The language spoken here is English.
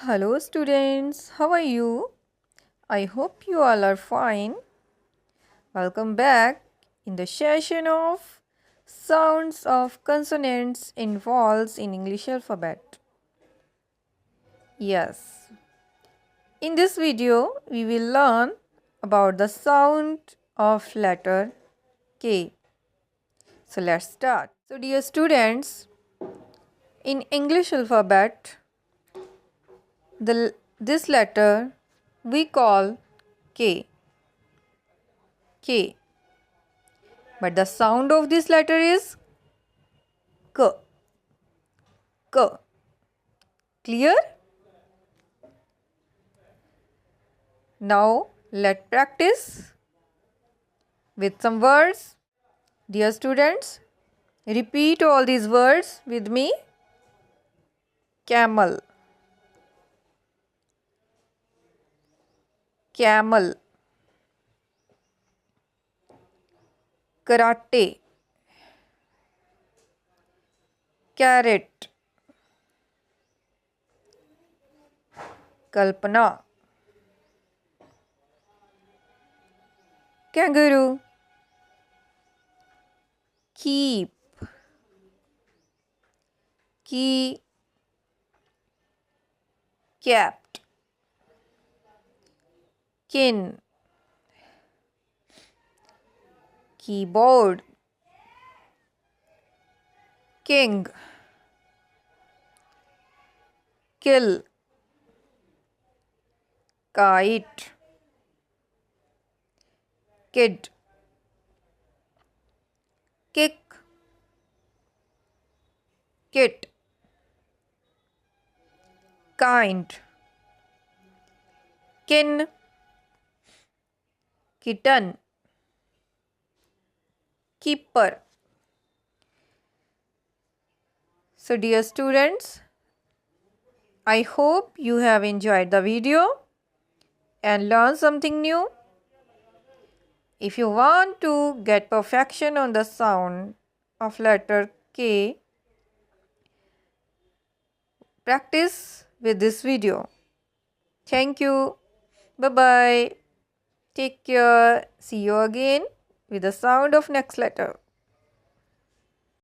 Hello students, how are you? I hope you all are fine. Welcome back in the session of sounds of consonants in vowels in English alphabet. Yes, in this video we will learn about the sound of letter K. So let's start. So dear students, in English alphabet this letter we call K. K. But the sound of this letter is K. K. Clear? Now let's practice with some words. Dear students, repeat all these words with me. Camel, camel, karate, carrot, kalpana, kangaroo, keep, key, capped, kin, keyboard, king, kill, kite, kid, kick, kit, kind, kin, kitten, keeper. So dear students, I hope you have enjoyed the video and learned something new. If you want to get perfection on the sound of letter K, practice with this video. Thank you. Bye-bye. Take care. See you again with the sound of next letter.